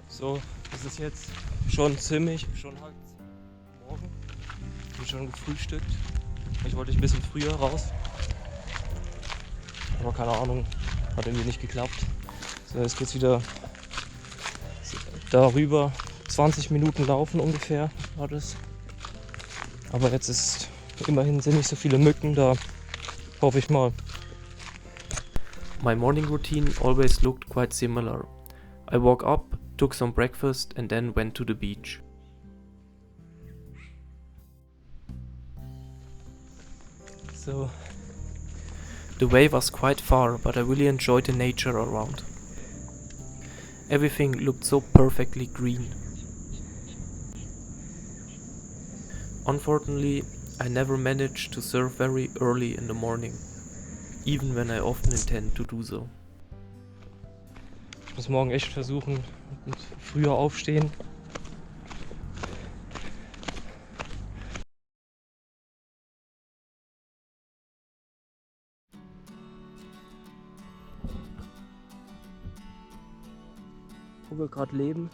So, es ist jetzt schon halb 7 morgen. Ich bin schon gefrühstückt. Ich wollte ein bisschen früher raus. Aber keine Ahnung, hat irgendwie nicht geklappt. So, jetzt geht's wieder darüber. 20 Minuten laufen ungefähr war das. Aber jetzt ist immerhin sind nicht so viele Mücken da. Hoffe ich mal. My morning routine always looked quite similar. I woke up, took some breakfast and then went to the beach. So, The way was quite far, but I really enjoyed the nature around. Everything looked so perfectly green. Unfortunately, I never managed to surf very early in the morning, even when I often intend to do so. ich muss morgen echt versuchen und früher aufstehen. Wo wir gerade leben.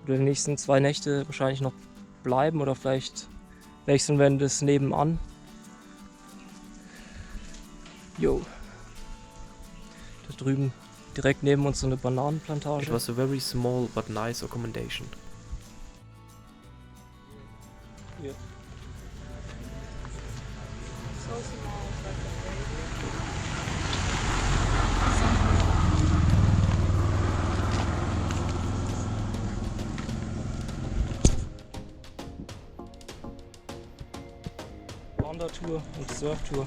Oder die nächsten 2 Nächte wahrscheinlich noch bleiben oder vielleicht wechseln wir das nebenan. Jo. Da drüben direkt neben uns so eine Bananenplantage. It was a very small but nice accommodation. Hier. Wandertour und Surftour.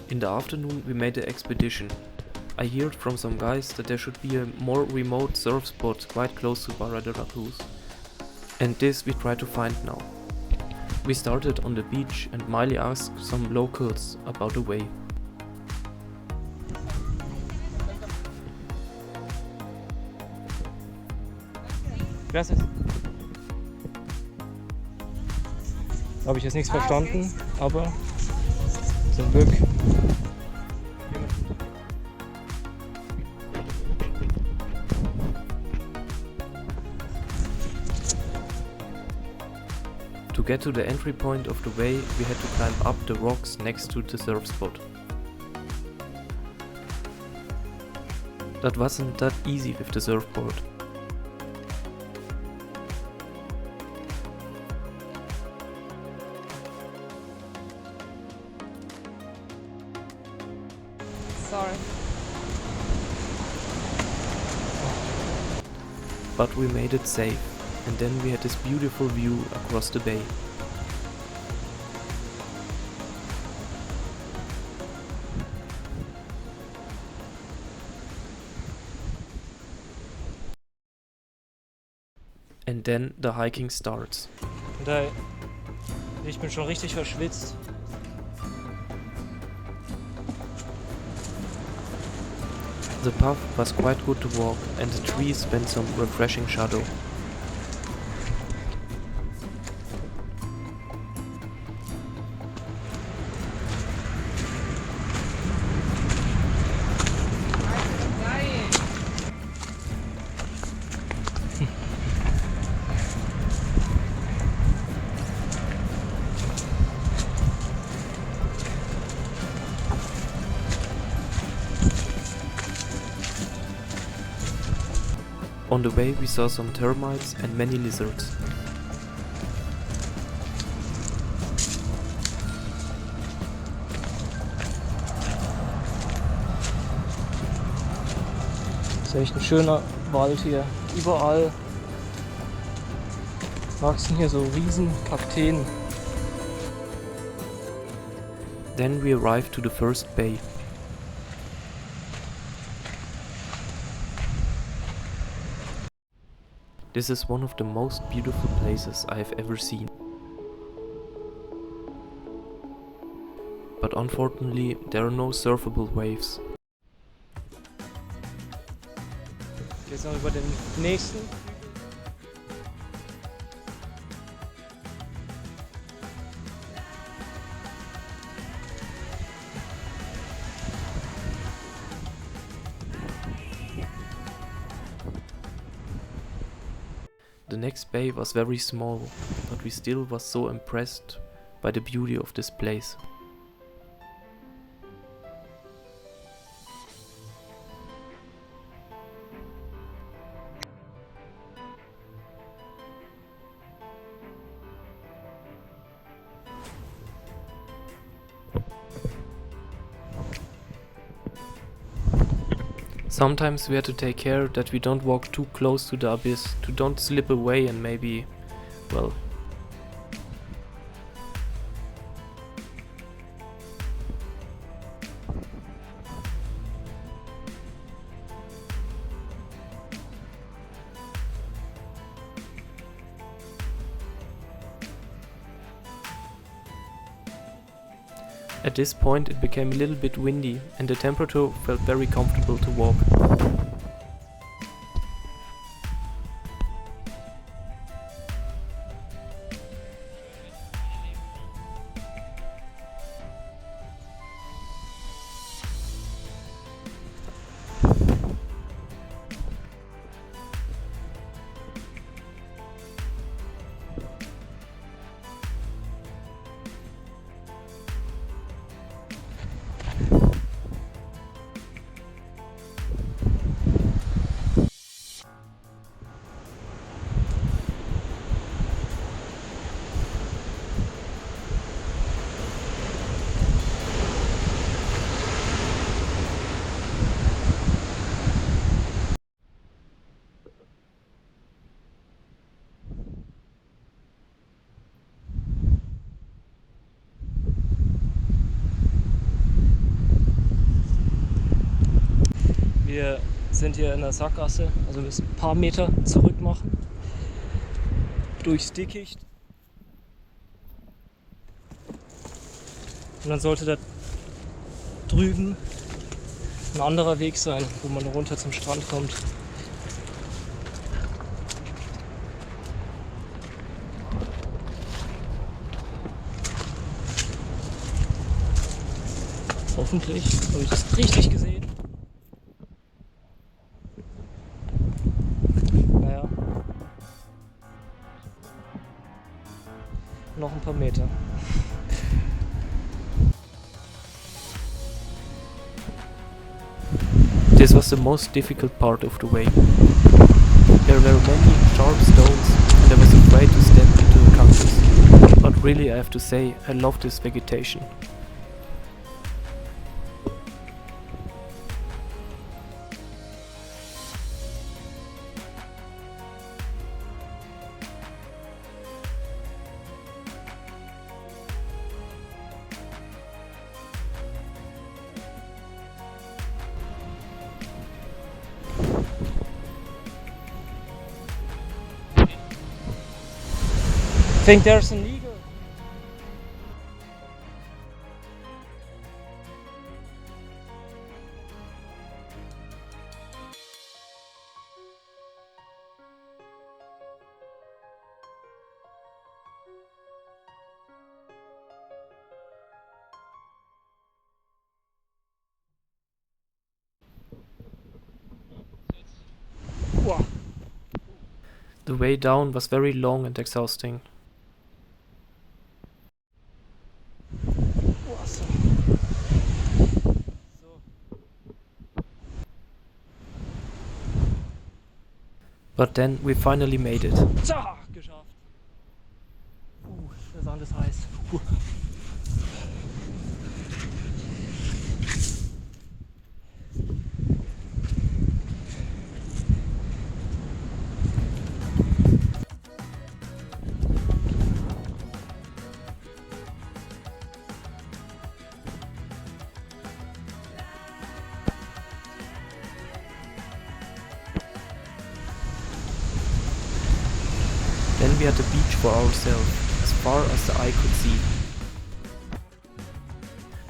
In the afternoon we made an expedition. I heard from some guys that there should be a more remote surf spot quite close to Barra de la Cruz. And this we try to find now. We started on the beach and Miley asked some locals about the way. Gracias. Da habe ich jetzt nichts verstanden, aber zum Glück. To get to the entry point of the way, we had to climb up the rocks next to the surf spot. That wasn't that easy with the surfboard. Sorry. But we made it safe, and then we had this beautiful view across the bay. And then the hiking starts. Und ich bin schon richtig verschwitzt. The path was quite good to walk and the trees spent some refreshing shadow. On the way we saw some termites and many lizards. Das ist echt ein schöner Wald hier. Überall wachsen hier so riesen Kakteen. Then we arrived to the first bay. This is one of the most beautiful places I have ever seen. But unfortunately, there are no surfable waves. Jetzt noch über den nächsten. The next bay was very small, but we still was so impressed by the beauty of this place. Sometimes we had to take care that we don't walk too close to the abyss, to don't slip away and maybe, well... At this point it became a little bit windy and the temperature felt very comfortable to walk. Wir sind hier in der Sackgasse, also müssen ein paar Meter zurück machen. Durchs Dickicht. Und dann sollte da drüben ein anderer Weg sein, wo man runter zum Strand kommt. Hoffentlich habe ich das richtig gesehen. Naja. Noch ein paar Meter. This was the most difficult part of the way. There were many sharp stones and I was afraid to step into the cactus. But really I have to say, I love this vegetation. I think there's an eagle. Wow. The way down was very long and exhausting. But then we finally made it. Tja, geschafft. Der Sand ist heiß. Then we had the beach for ourselves, as far as the eye could see.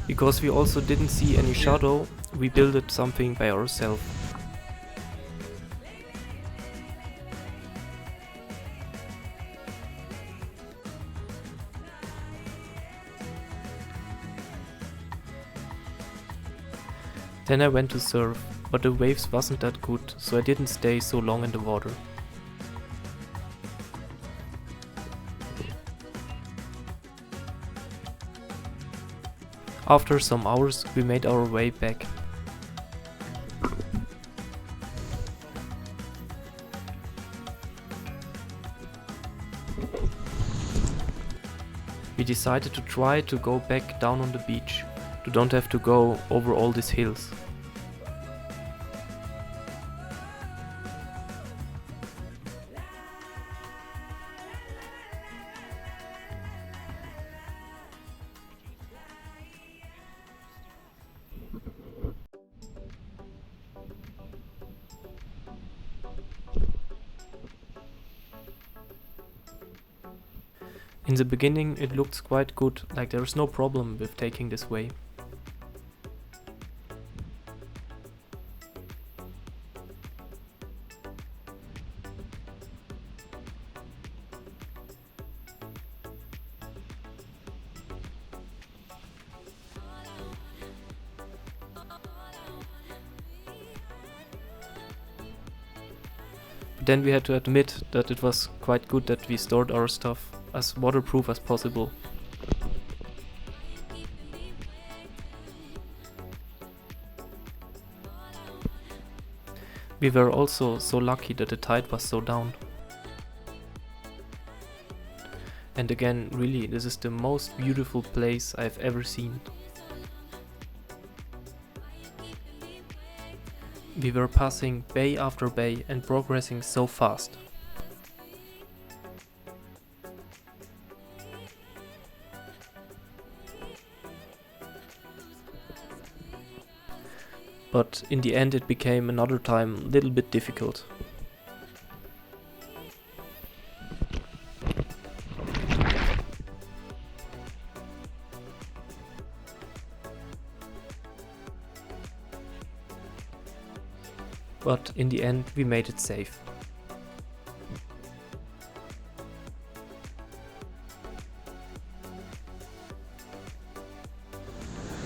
Because we also didn't see any shadow, we built something by ourselves. Then I went to surf, but the waves wasn't that good, so I didn't stay so long in the water. After some hours we made our way back. We decided to try to go back down on the beach, to don't have to go over all these hills. In the beginning it looks quite good, like there is no problem with taking this way. Then we had to admit that it was quite good that we stored our stuff as waterproof as possible. We were also so lucky that the tide was so down. And again, really, this is the most beautiful place I've ever seen. We were passing bay after bay and progressing so fast. But in the end it became another time a little bit difficult. But in the end we made it safe.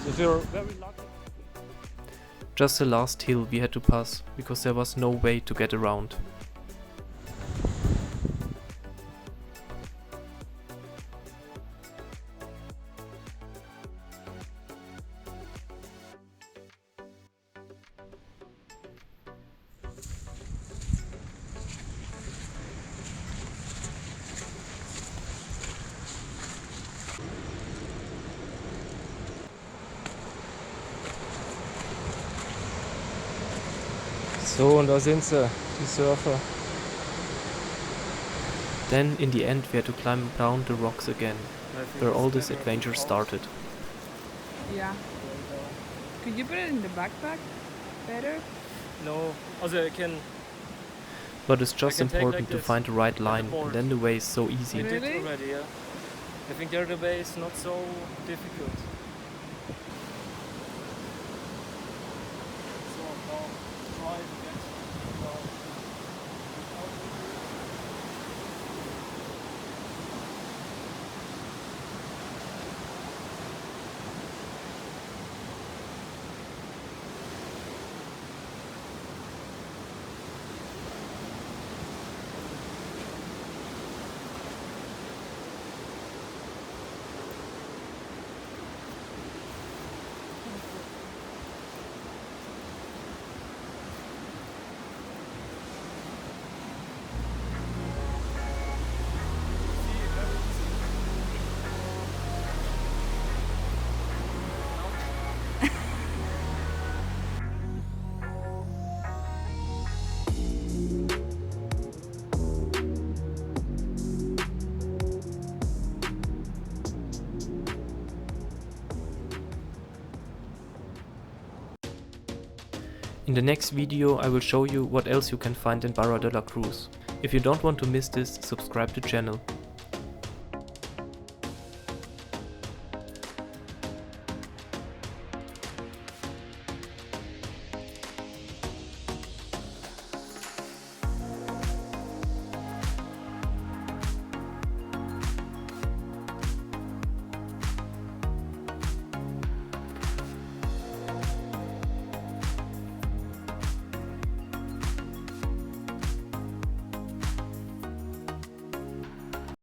So we were very lucky. Just the last hill we had to pass, because there was no way to get around. So, und da sind sie, die Surfer. Then in the end we had to climb down the rocks again, where all this adventure started. Yeah. Could you put it in the backpack better? No, also I can. But it's just I can take important like to this, find the right like a line, board. and then the way is so easy. We did Really? already, yeah. I think the other way is not so difficult. So I'll try to get In the next video I will show you what else you can find in Barra de la Cruz. If you don't want to miss this, subscribe to the channel.